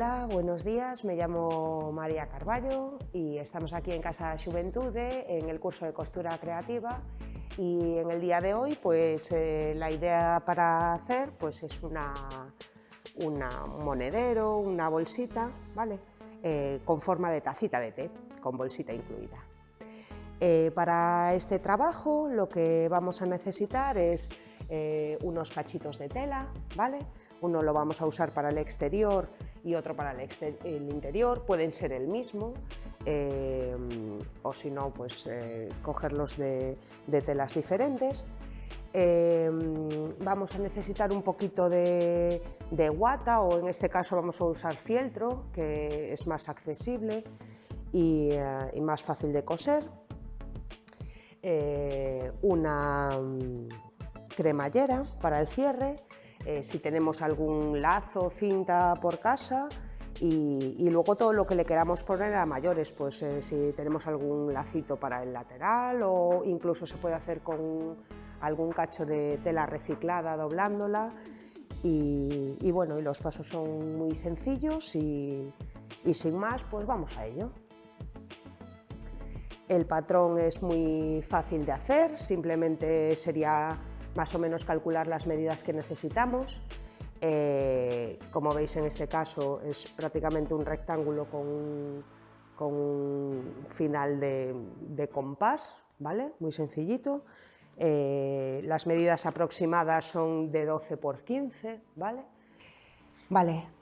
Hola, buenos días, me llamo María Carballo y estamos aquí en Casa Xuventude en el curso de costura creativa y en el día de hoy pues la idea para hacer pues es un monedero, una bolsita, ¿vale? Con forma de tacita de té, con bolsita incluida. Para este trabajo lo que vamos a necesitar es unos cachitos de tela, ¿vale? Uno lo vamos a usar para el exterior y otro para el interior, pueden ser el mismo, o si no, pues cogerlos de telas diferentes. Vamos a necesitar un poquito de guata, o en este caso vamos a usar fieltro, que es más accesible y más fácil de coser. Una cremallera para el cierre, si tenemos algún lazo, cinta por casa, y luego todo lo que le queramos poner a mayores, pues si tenemos algún lacito para el lateral, o incluso se puede hacer con algún cacho de tela reciclada doblándola, y bueno, y los pasos son muy sencillos y sin más pues vamos a ello. El patrón es muy fácil de hacer, simplemente sería más o menos calcular las medidas que necesitamos. Como veis, en este caso es prácticamente un rectángulo con un final de compás, ¿vale? Muy sencillito. Las medidas aproximadas son de 12 por 15, ¿vale?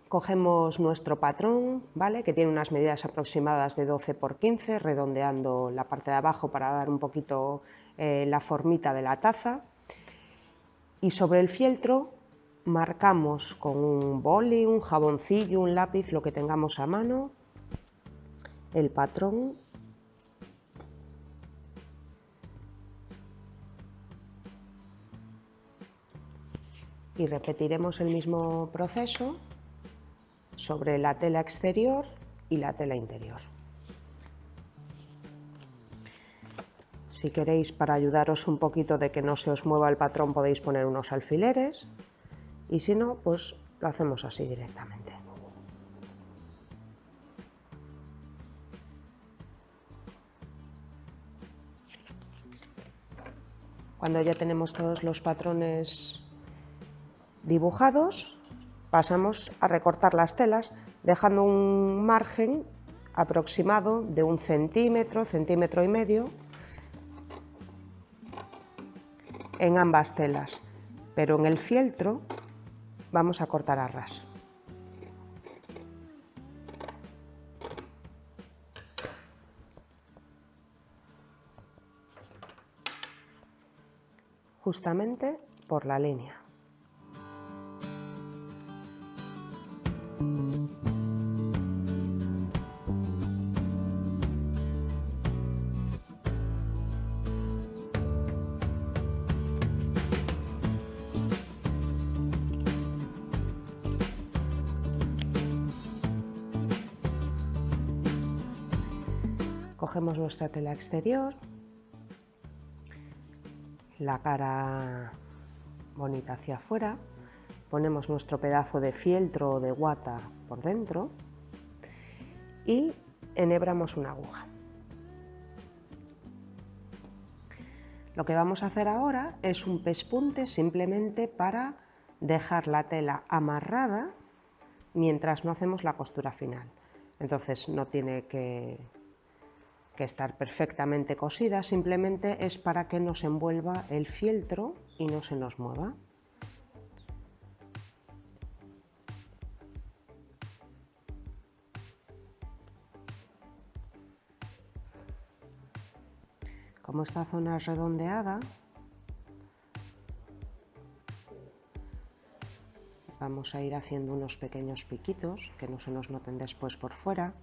Cogemos nuestro patrón, ¿vale? Que tiene unas medidas aproximadas de 12 por 15, redondeando la parte de abajo para dar un poquito la formita de la taza. Y sobre el fieltro marcamos con un boli, un jaboncillo, un lápiz, lo que tengamos a mano, el patrón. Y repetiremos el mismo proceso sobre la tela exterior y la tela interior. Si queréis, para ayudaros un poquito de que no se os mueva el patrón, podéis poner unos alfileres, y si no, pues lo hacemos así directamente. Cuando ya tenemos todos los patrones dibujados, pasamos a recortar las telas, dejando un margen aproximado de 1 centímetro, centímetro y medio en ambas telas, pero en el fieltro vamos a cortar a ras. Justamente por la línea. Cogemos nuestra tela exterior, la cara bonita hacia afuera, ponemos nuestro pedazo de fieltro o de guata por dentro y enhebramos una aguja. Lo que vamos a hacer ahora es un pespunte simplemente para dejar la tela amarrada mientras no hacemos la costura final. Entonces no tiene que estar perfectamente cosida, simplemente es para que nos envuelva el fieltro y no se nos mueva. Como esta zona es redondeada, vamos a ir haciendo unos pequeños piquitos que no se nos noten después por fuera.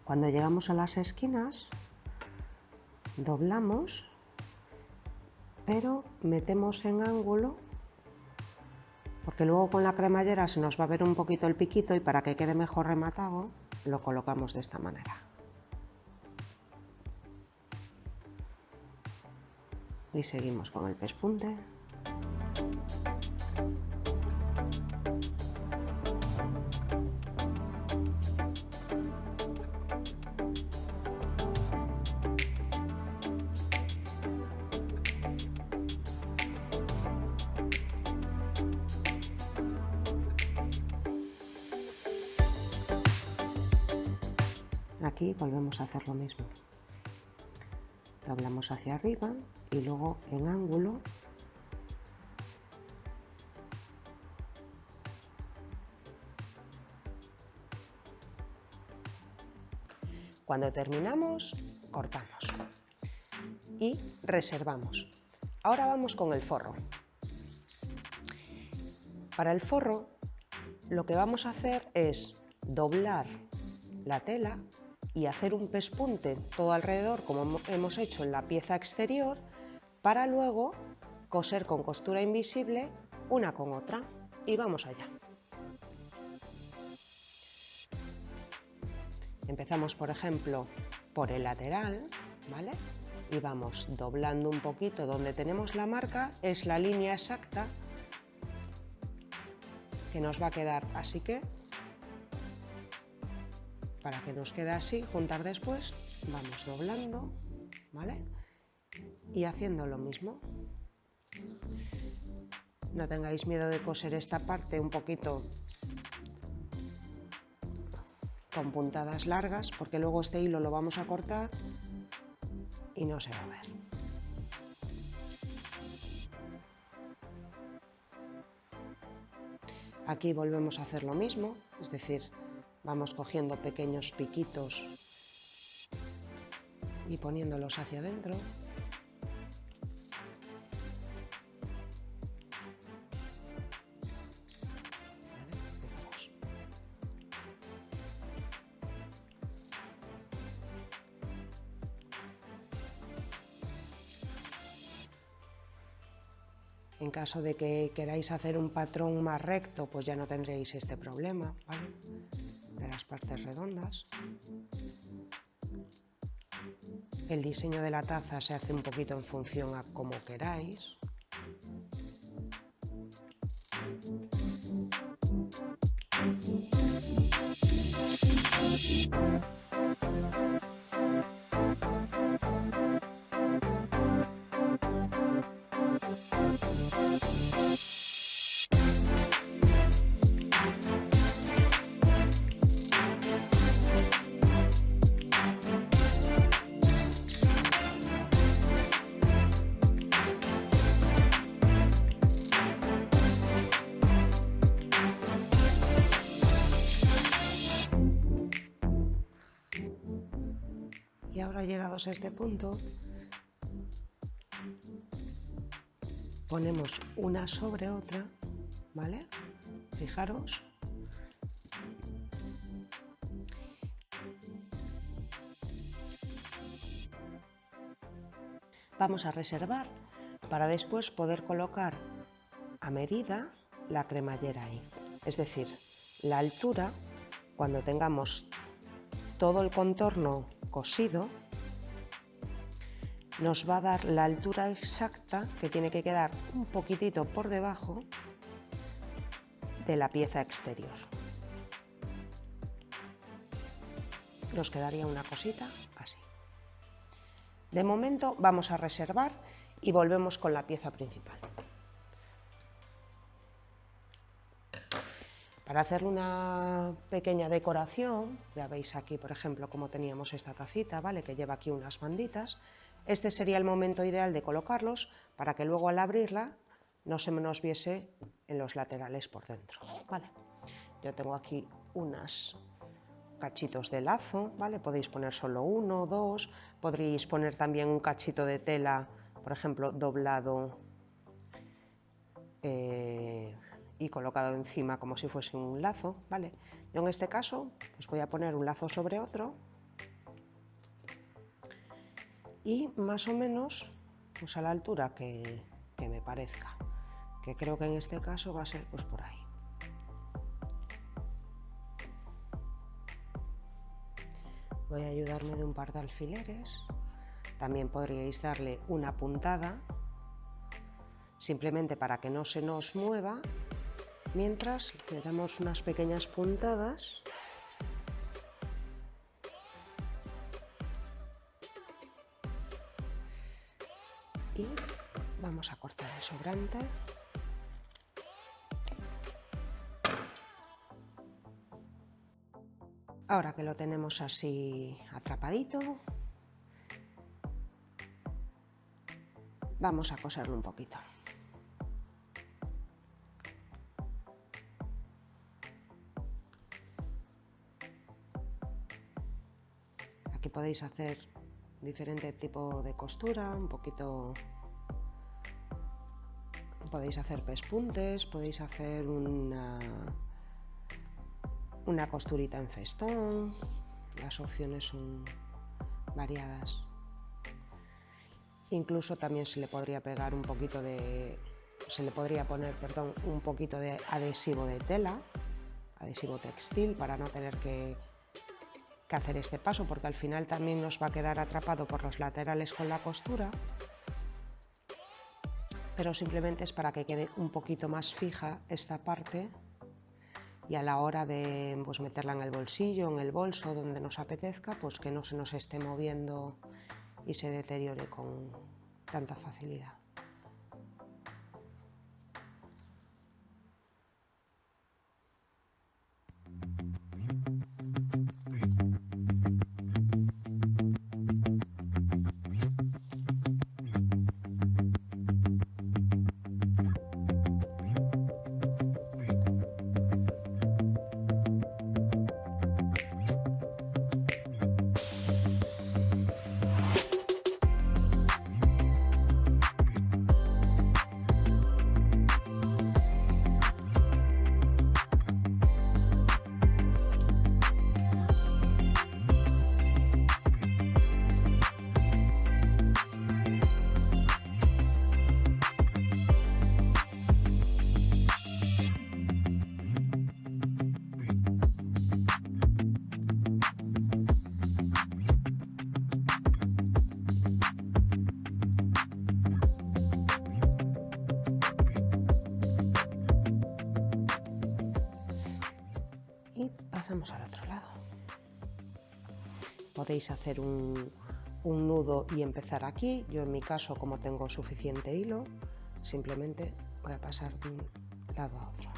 Cuando llegamos a las esquinas, doblamos, pero metemos en ángulo, porque luego con la cremallera se nos va a ver un poquito el piquito y para que quede mejor rematado, lo colocamos de esta manera. Y seguimos con el pespunte. Aquí volvemos a hacer lo mismo. Doblamos hacia arriba y luego en ángulo cuando terminamos, cortamos y reservamos. Ahora vamos con el forro. Para el forro lo que vamos a hacer es doblar la tela y hacer un pespunte todo alrededor como hemos hecho en la pieza exterior para luego coser con costura invisible una con otra. Y vamos allá. Empezamos, por ejemplo, por el lateral, ¿vale? Y vamos doblando un poquito donde tenemos la marca, es la línea exacta que nos va a quedar, así que para que nos quede así, juntar después, vamos doblando, ¿vale? Y haciendo lo mismo. No tengáis miedo de coser esta parte un poquito con puntadas largas, porque luego este hilo lo vamos a cortar y no se va a ver. Aquí volvemos a hacer lo mismo, es decir, vamos cogiendo pequeños piquitos y poniéndolos hacia adentro. En caso de que queráis hacer un patrón más recto, pues ya no tendréis este problema, ¿vale? De las partes redondas. El diseño de la taza se hace un poquito en función a como queráis. Y ahora, llegados a este punto, ponemos una sobre otra, ¿vale? Fijaros. Vamos a reservar para después poder colocar a medida la cremallera ahí. Es decir, la altura, cuando tengamos todo el contorno cosido, nos va a dar la altura exacta que tiene que quedar un poquitito por debajo de la pieza exterior. Nos quedaría una cosita así. De momento vamos a reservar y volvemos con la pieza principal. Para hacer una pequeña decoración, ya veis aquí, por ejemplo, cómo teníamos esta tacita, ¿vale? Que lleva aquí unas banditas. Este sería el momento ideal de colocarlos para que luego al abrirla no se nos viese en los laterales por dentro, ¿vale? Yo tengo aquí unos cachitos de lazo, ¿vale? Podéis poner solo uno o dos, podréis poner también un cachito de tela, por ejemplo, doblado y colocado encima como si fuese un lazo, ¿vale? Yo en este caso pues voy a poner un lazo sobre otro y más o menos pues a la altura que me parezca, que creo que en este caso va a ser pues por ahí. Voy a ayudarme de un par de alfileres. También podríais darle una puntada, simplemente para que no se nos mueva, mientras le damos unas pequeñas puntadas. Y vamos a cortar el sobrante. Ahora que lo tenemos así atrapadito, vamos a coserlo un poquito. Aquí podéis hacer diferente tipo de costura, un poquito. Podéis hacer pespuntes, podéis hacer una costurita en festón. Las opciones son variadas. Incluso también se le podría pegar un poquito de, se le podría poner, perdón, un poquito de adhesivo de tela, adhesivo textil, para no tener que hacer este paso, porque al final también nos va a quedar atrapado por los laterales con la costura, pero simplemente es para que quede un poquito más fija esta parte y a la hora de pues, meterla en el bolsillo, en el bolso, donde nos apetezca, pues que no se nos esté moviendo y se deteriore con tanta facilidad. Y pasamos al otro lado. Podéis hacer un nudo y empezar aquí. Yo en mi caso, como tengo suficiente hilo, simplemente voy a pasar de un lado a otro.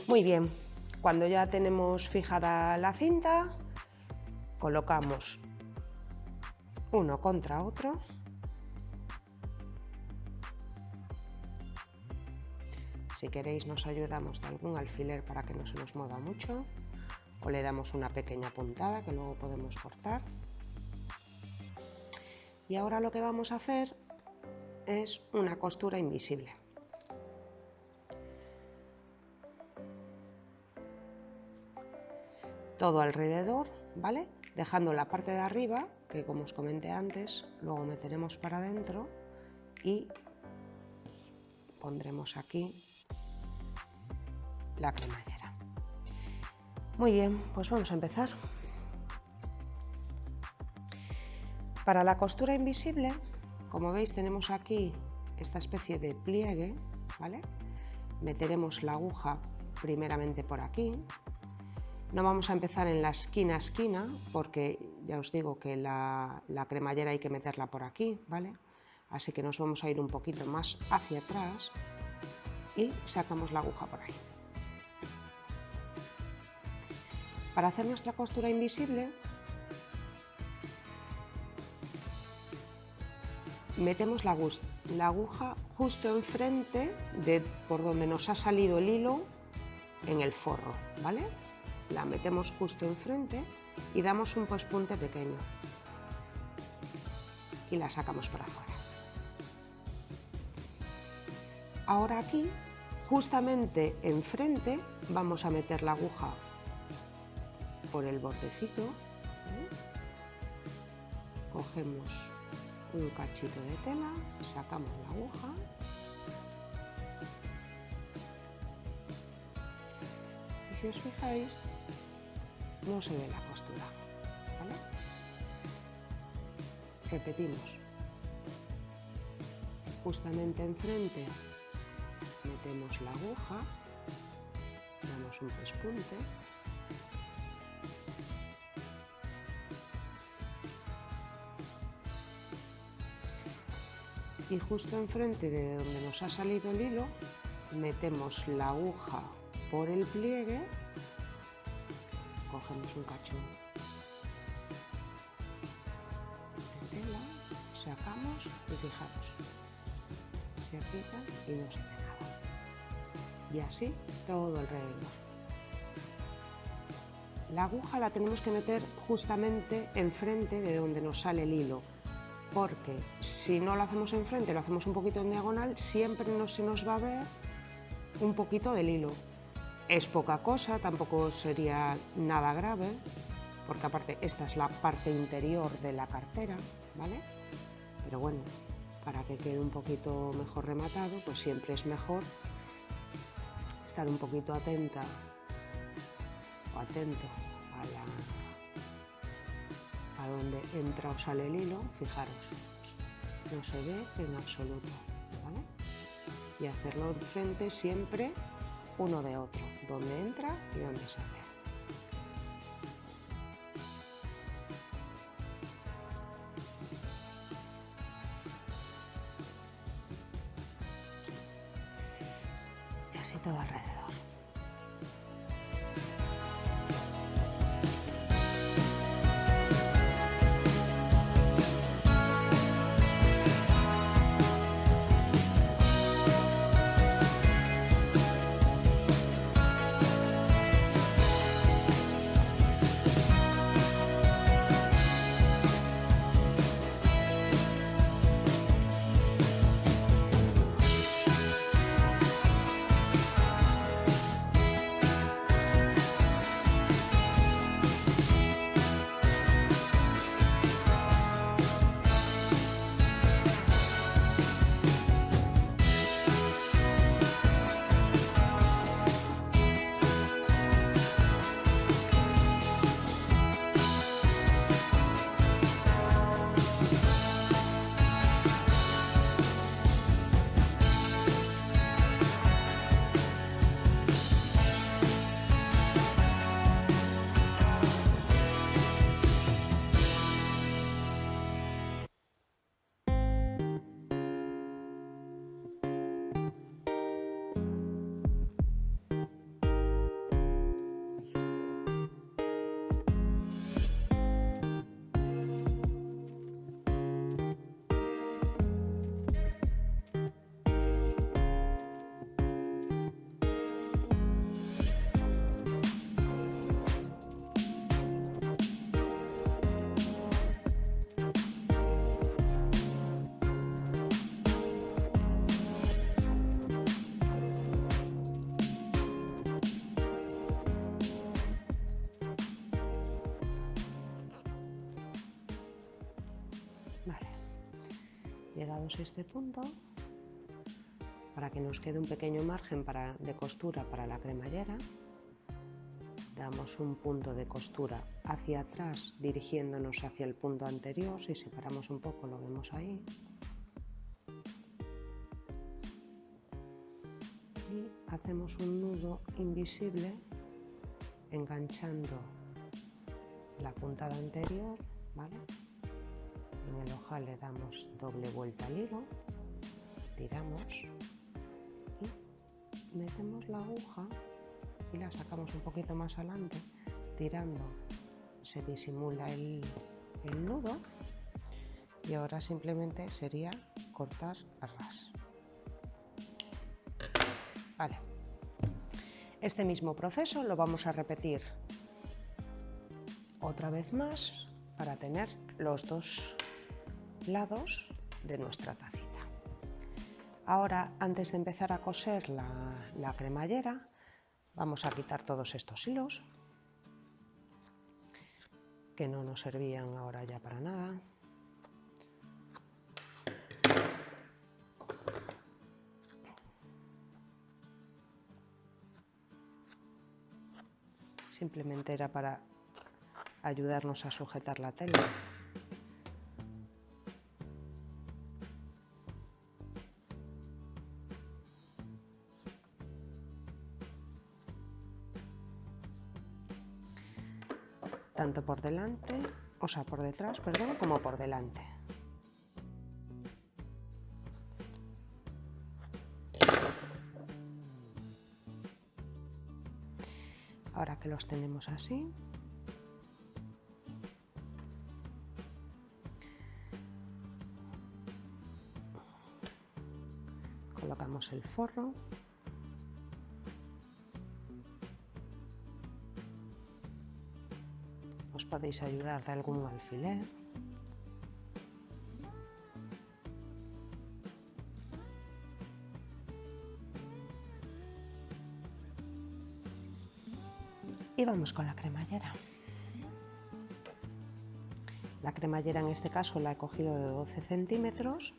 Muy bien, cuando ya tenemos fijada la cinta, colocamos uno contra otro. Si queréis nos ayudamos de algún alfiler para que no se nos mueva mucho, o le damos una pequeña puntada que luego podemos cortar. Y ahora lo que vamos a hacer es una costura invisible. Todo alrededor, ¿vale? Dejando la parte de arriba, que como os comenté antes, luego meteremos para adentro y pondremos aquí la cremallera. Muy bien, pues vamos a empezar. Para la costura invisible, como veis, tenemos aquí esta especie de pliegue, ¿vale? Meteremos la aguja primeramente por aquí. No vamos a empezar en la esquina porque ya os digo que la cremallera hay que meterla por aquí, ¿vale? Así que nos vamos a ir un poquito más hacia atrás y sacamos la aguja por ahí. Para hacer nuestra costura invisible, metemos la aguja justo enfrente de por donde nos ha salido el hilo en el forro, ¿vale? La metemos justo enfrente y damos un pespunte pequeño y la sacamos para afuera. Ahora aquí, justamente enfrente, vamos a meter la aguja por el bordecito, ¿vale? Cogemos un cachito de tela, sacamos la aguja y si os fijáis no se ve la costura, ¿vale? Repetimos, justamente enfrente metemos la aguja, damos un pespunte y justo enfrente de donde nos ha salido el hilo metemos la aguja por el pliegue, cogemos un cacho de tela, sacamos y fijaros, se aprieta y no se ve nada. Y así todo alrededor. La aguja la tenemos que meter justamente enfrente de donde nos sale el hilo, porque si no lo hacemos enfrente, lo hacemos un poquito en diagonal, siempre se nos va a ver un poquito del hilo. Es poca cosa, tampoco sería nada grave, porque aparte esta es la parte interior de la cartera, ¿vale? Pero bueno, para que quede un poquito mejor rematado, pues siempre es mejor estar un poquito atenta o atento a donde entra o sale el hilo. Fijaros, no se ve en absoluto, ¿vale? Y hacerlo enfrente siempre uno de otro, donde entra y donde sale. Y así todo alrededor. Llegados a este punto, para que nos quede un pequeño margen de costura para la cremallera, damos un punto de costura hacia atrás dirigiéndonos hacia el punto anterior. Si separamos un poco lo vemos ahí. Y hacemos un nudo invisible enganchando la puntada anterior, ¿vale? En el ojal le damos doble vuelta al hilo, tiramos y metemos la aguja y la sacamos un poquito más adelante. Tirando se disimula el nudo y ahora simplemente sería cortar a ras. Vale. Este mismo proceso lo vamos a repetir otra vez más para tener los dos lados de nuestra tacita. Ahora, antes de empezar a coser la cremallera, vamos a quitar todos estos hilos que no nos servían ahora ya para nada. Simplemente era para ayudarnos a sujetar la tela. Tanto por delante, o sea, por detrás, perdón, como por delante. Ahora que los tenemos así, colocamos el forro. Os podéis ayudar de algún alfiler. Y vamos con la cremallera. La cremallera en este caso la he cogido de 12 centímetros.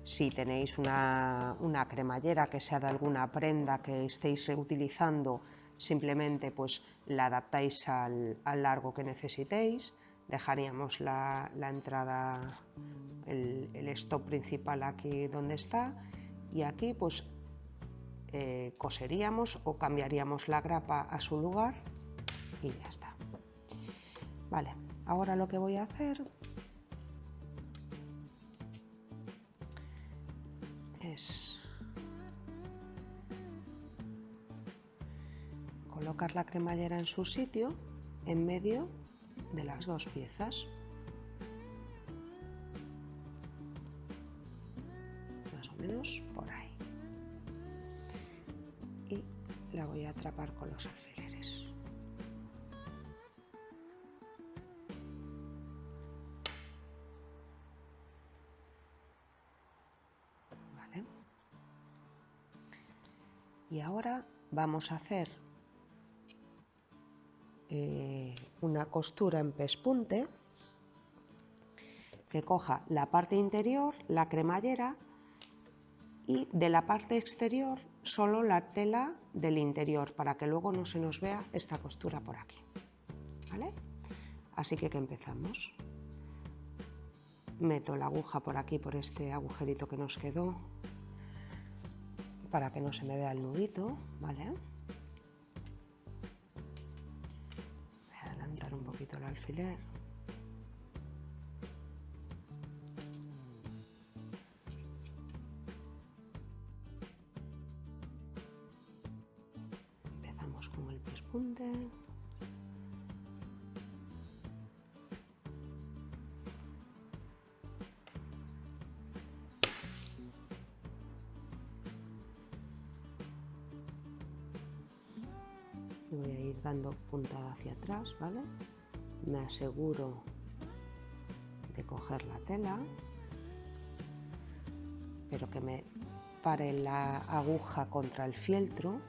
Si tenéis una cremallera que sea de alguna prenda que estéis reutilizando, simplemente pues la adaptáis al largo que necesitéis. Dejaríamos la entrada, el stop principal aquí donde está, y aquí pues coseríamos o cambiaríamos la grapa a su lugar y ya está. Vale, ahora lo que voy a hacer es colocar la cremallera en su sitio, en medio de las dos piezas. Más o menos por ahí. Y la voy a atrapar con los alfileres. Vale. Y ahora vamos a hacer una costura en pespunte que coja la parte interior, la cremallera, y de la parte exterior solo la tela del interior, para que luego no se nos vea esta costura por aquí, ¿vale? Así que empezamos. Meto la aguja por aquí, por este agujerito que nos quedó, para que no se me vea el nudito, ¿vale? Voy a adelantar un poquito el alfiler. Empezamos con el pespunte. Voy a ir dando puntada hacia atrás, ¿vale? Me aseguro de coger la tela, pero que me pare la aguja contra el fieltro.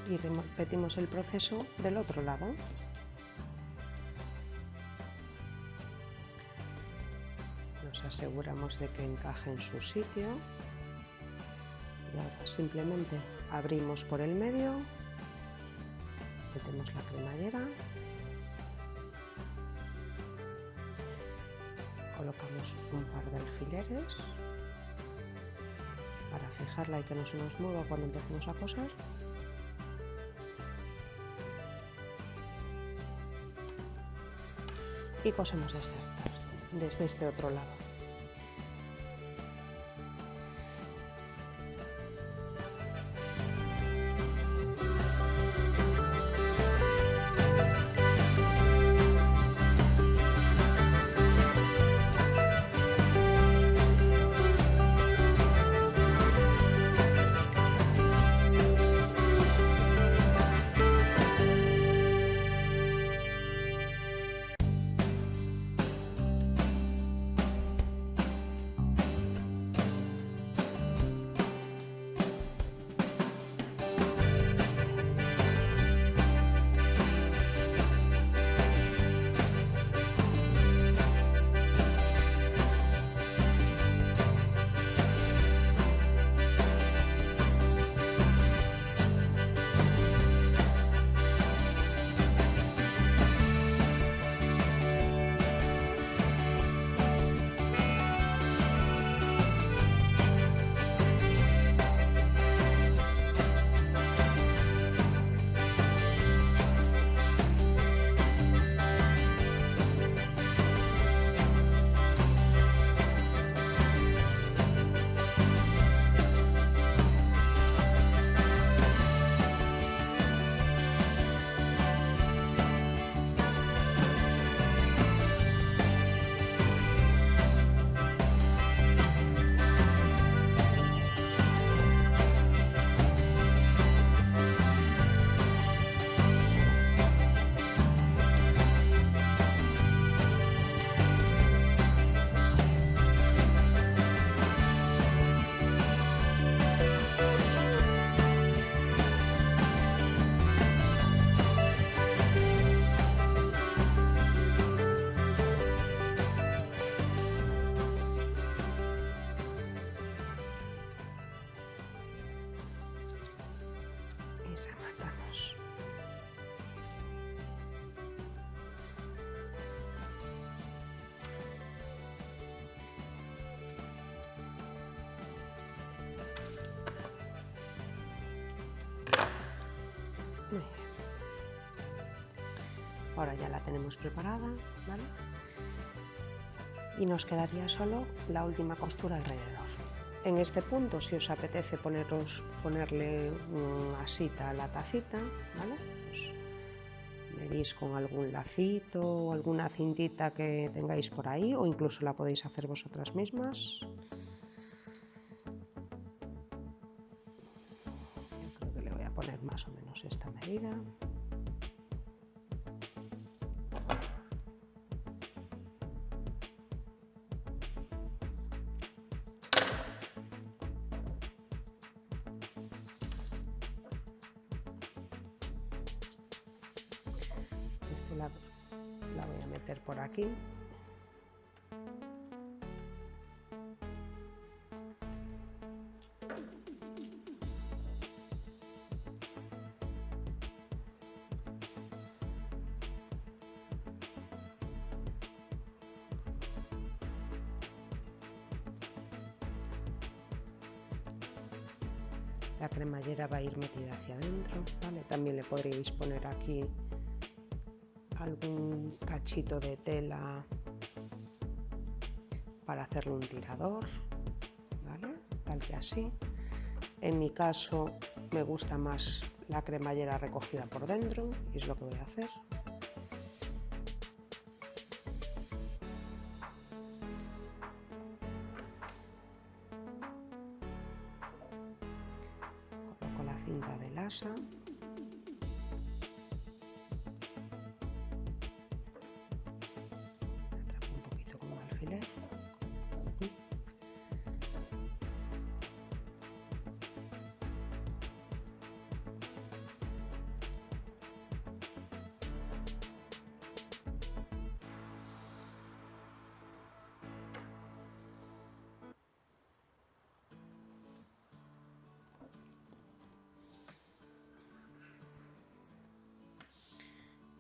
y repetimos el proceso del otro lado. Nos aseguramos de que encaje en su sitio y ahora simplemente abrimos por el medio, metemos la cremallera, colocamos un par de alfileres para fijarla y que no se nos mueva cuando empecemos a coser. Y cosemos desde este otro lado. Muy bien. Ahora ya la tenemos preparada, ¿vale? Y nos quedaría solo la última costura alrededor. En este punto, si os apetece ponerle una asita a la tacita, ¿vale? Pues medís con algún lacito o alguna cintita que tengáis por ahí, o incluso la podéis hacer vosotras mismas. Yo creo que le voy a poner más o menos esta medida. La voy a meter por aquí. La cremallera va a ir metida hacia adentro, ¿vale? También le podríais poner aquí algún cachito de tela para hacerle un tirador, ¿vale? Tal que así. En mi caso me gusta más la cremallera recogida por dentro y es lo que voy a hacer. Coloco la cinta de lasa.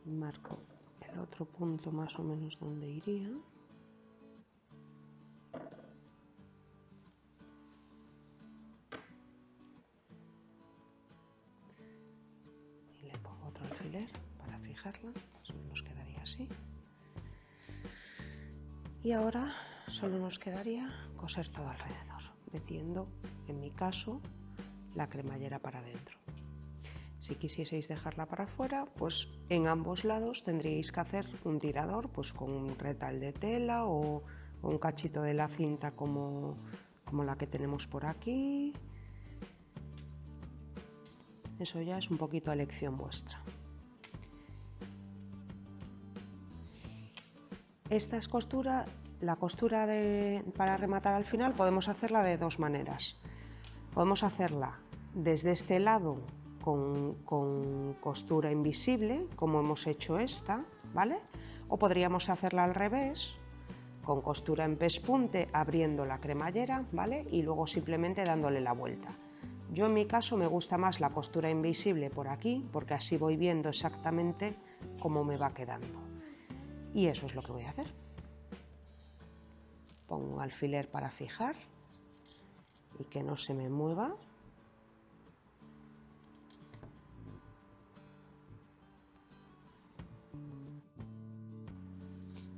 Marco el otro punto más o menos donde iría. Y le pongo otro alfiler para fijarla, eso nos quedaría así. Y ahora solo nos quedaría coser todo alrededor, metiendo, en mi caso, la cremallera para adentro. Si quisieseis dejarla para afuera, pues en ambos lados tendríais que hacer un tirador, pues con un retal de tela o un cachito de la cinta como la que tenemos por aquí. Eso ya es un poquito a elección vuestra. Esta es costura, la costura para rematar al final podemos hacerla de dos maneras. Podemos hacerla desde este lado con costura invisible, como hemos hecho esta, ¿vale? O podríamos hacerla al revés, con costura en pespunte, abriendo la cremallera, ¿vale? Y luego simplemente dándole la vuelta. Yo en mi caso me gusta más la costura invisible por aquí, porque así voy viendo exactamente cómo me va quedando. Y eso es lo que voy a hacer. Pongo un alfiler para fijar y que no se me mueva.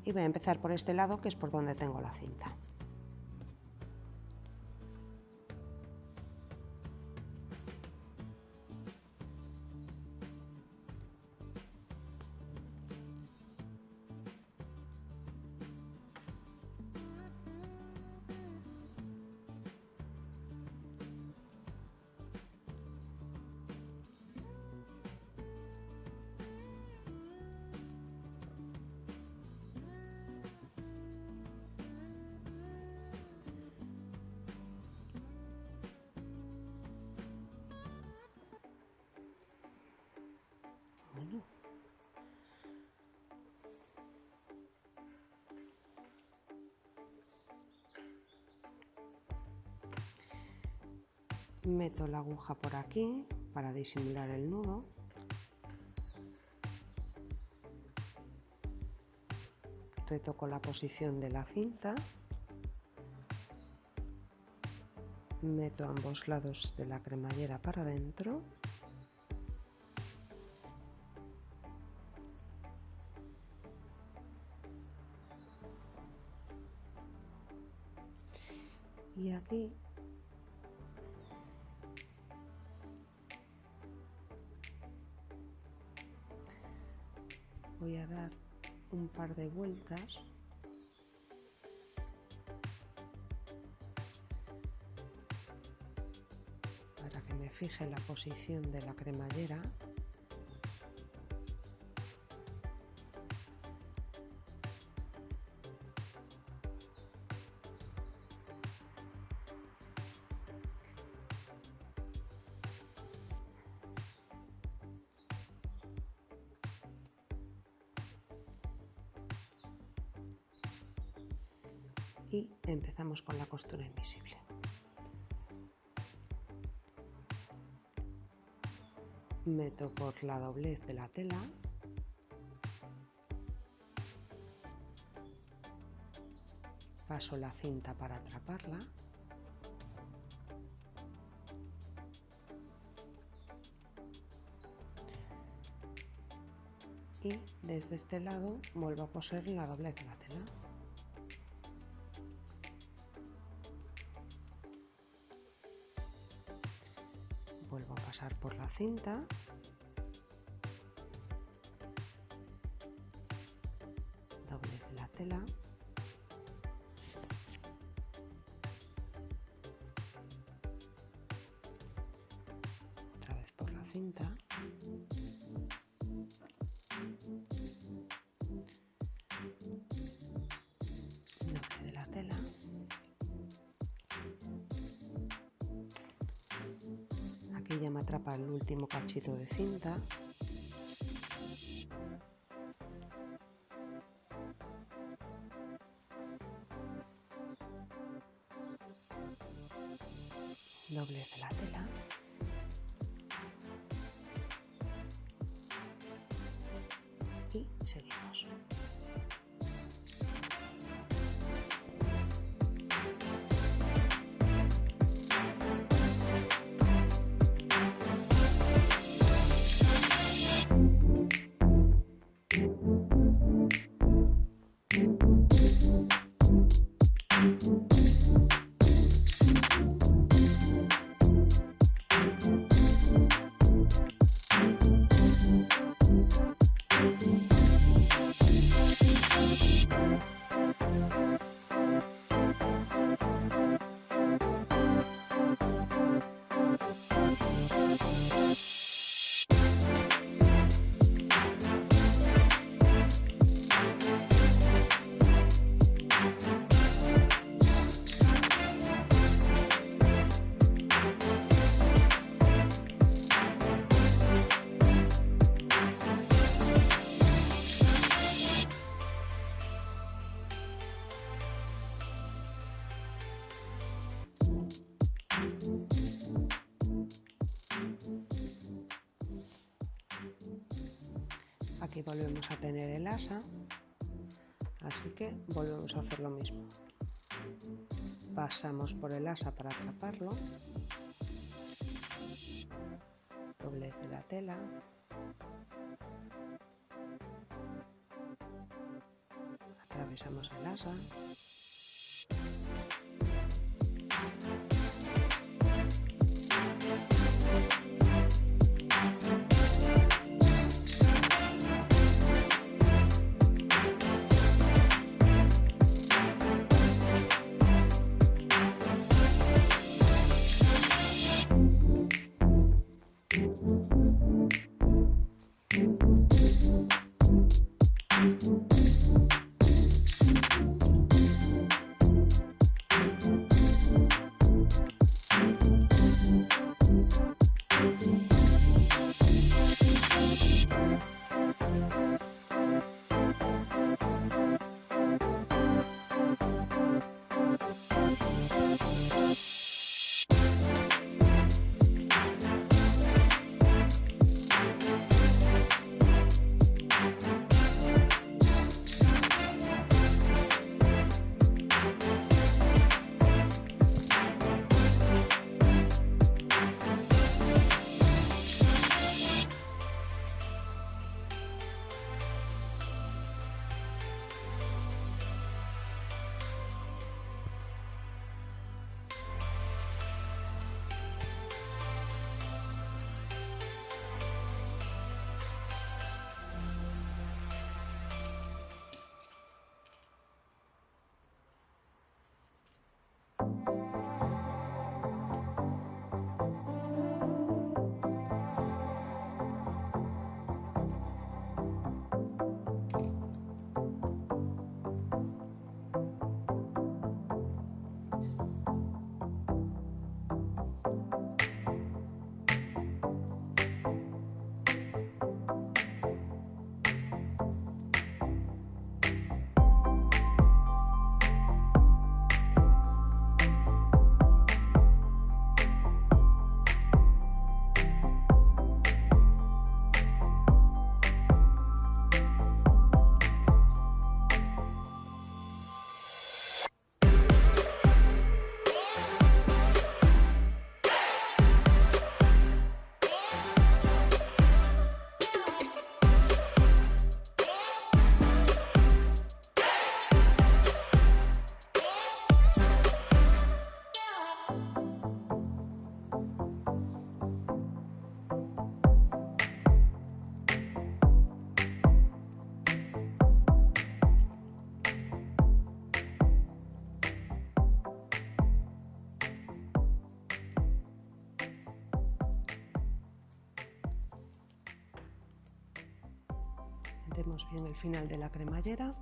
Y voy a empezar por este lado, que es por donde tengo la cinta. Bueno. Meto la aguja por aquí para disimular el nudo. Retoco la posición de la cinta. Meto ambos lados de la cremallera para adentro. Y aquí voy a dar un par de vueltas para que me fije la posición de la cremallera. Y empezamos con la costura invisible. Meto por la doblez de la tela. Paso la cinta para atraparla. Y desde este lado vuelvo a coser la doblez de la tela. Vuelvo a pasar por la cinta. Doblez de la tela. Otra vez por la cinta. Doblez de la tela. Aquí ya me atrapa el último cachito de cinta. Doblez de la tela. Aquí volvemos a tener el asa, así que volvemos a hacer lo mismo. Pasamos por el asa para atraparlo, doblez de la tela, atravesamos el asa, metemos bien el final de la cremallera.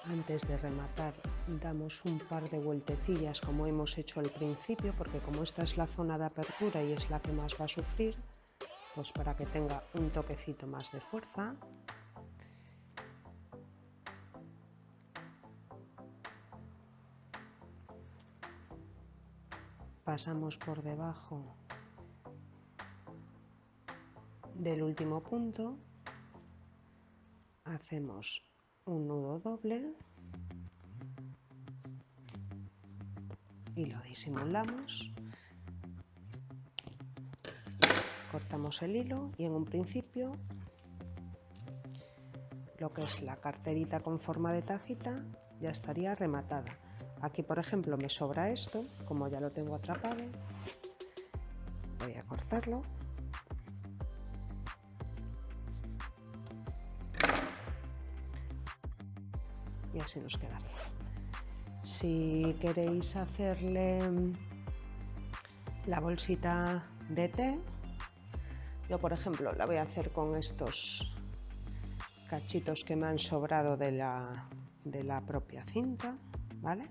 Antes de rematar damos un par de vueltecillas como hemos hecho al principio, porque como esta es la zona de apertura y es la que más va a sufrir, pues para que tenga un toquecito más de fuerza. Pasamos por debajo del último punto, hacemos un nudo doble y lo disimulamos, cortamos el hilo y en un principio lo que es la carterita con forma de tacita ya estaría rematada. Aquí por ejemplo me sobra esto, como ya lo tengo atrapado, voy a cortarlo. Y así nos quedaría. Si queréis hacerle la bolsita de té, yo por ejemplo la voy a hacer con estos cachitos que me han sobrado de la propia cinta, ¿vale?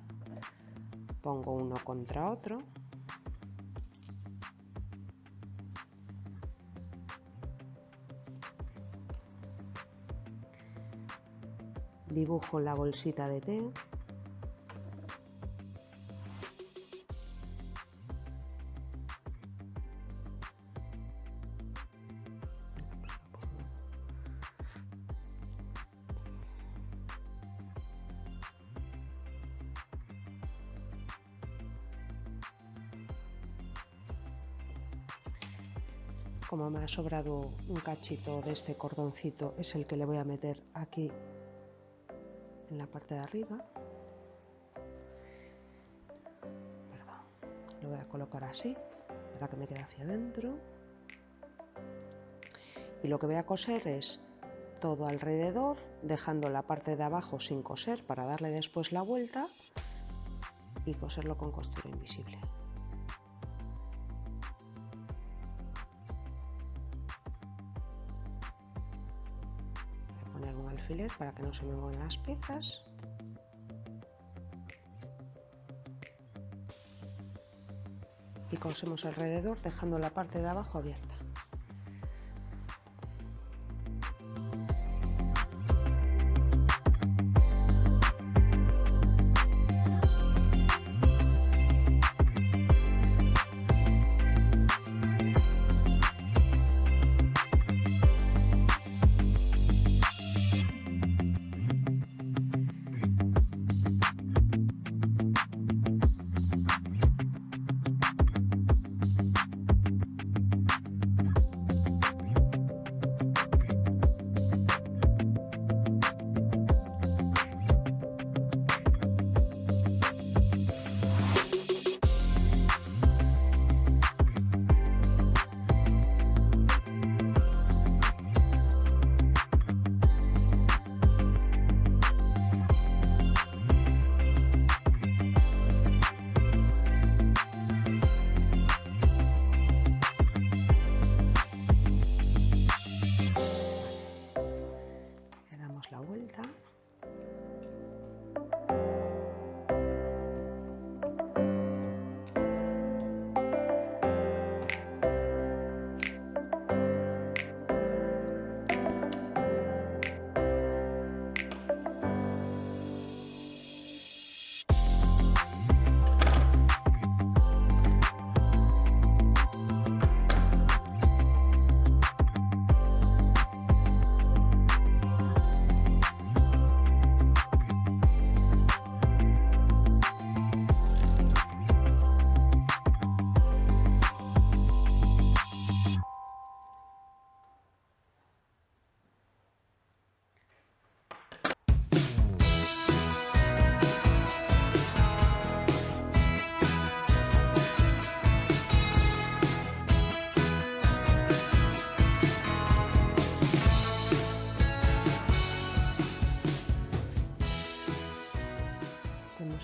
Pongo uno contra otro dibujo la bolsita de té. Como me ha sobrado un cachito de este cordoncito, es el que le voy a meter aquí en la parte de arriba. Perdón. Lo voy a colocar así para que me quede hacia adentro. Y lo que voy a coser es todo alrededor, dejando la parte de abajo sin coser para darle después la vuelta y coserlo con costura invisible. Un alfiler para que no se me muevan las piezas. Y cosemos alrededor dejando la parte de abajo abierta. La vuelta.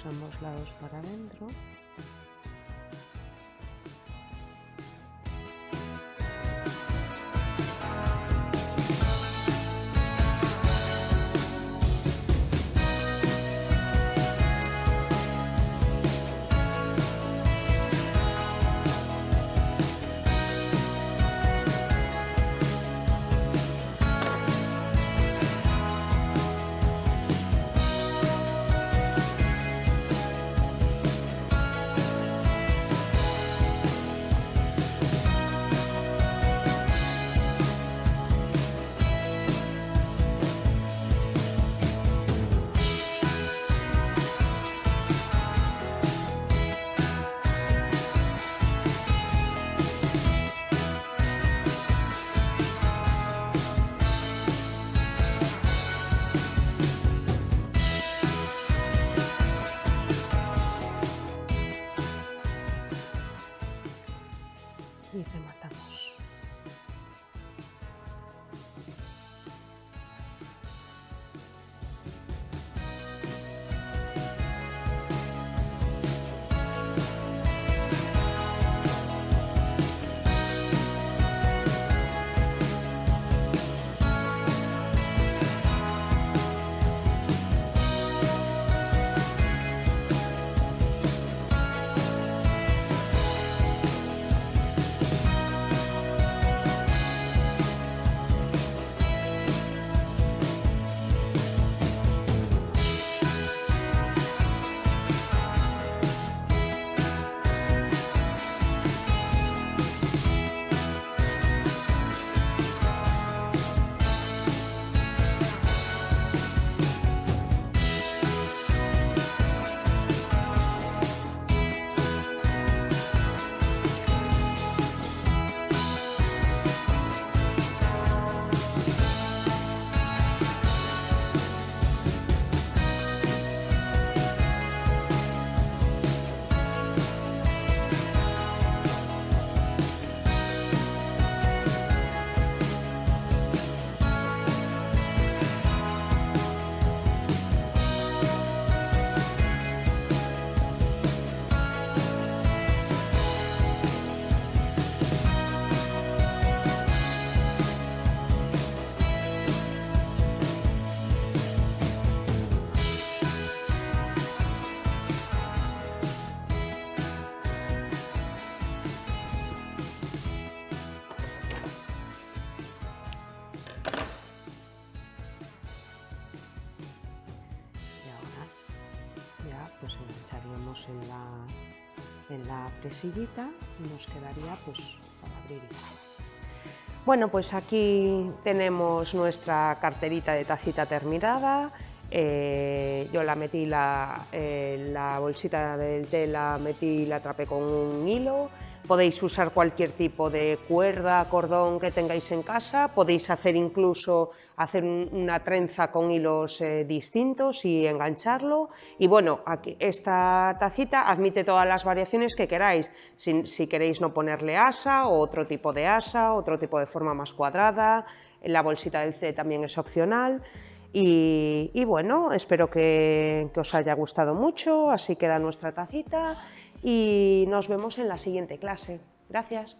Ambos lados para adentro. pues engancharíamos en la presillita y nos quedaría pues para abrir y cerrar. Bueno, pues aquí tenemos nuestra carterita de tacita terminada. Yo la metí la bolsita del té, la atrapé con un hilo. Podéis usar cualquier tipo de cuerda, cordón que tengáis en casa. Podéis incluso hacer una trenza con hilos distintos y engancharlo. Y bueno, aquí esta tacita admite todas las variaciones que queráis. Si queréis no ponerle asa o otro tipo de asa, otro tipo de forma más cuadrada. La bolsita del té también es opcional. Y bueno, espero que os haya gustado mucho. Así queda nuestra tacita y nos vemos en la siguiente clase. Gracias.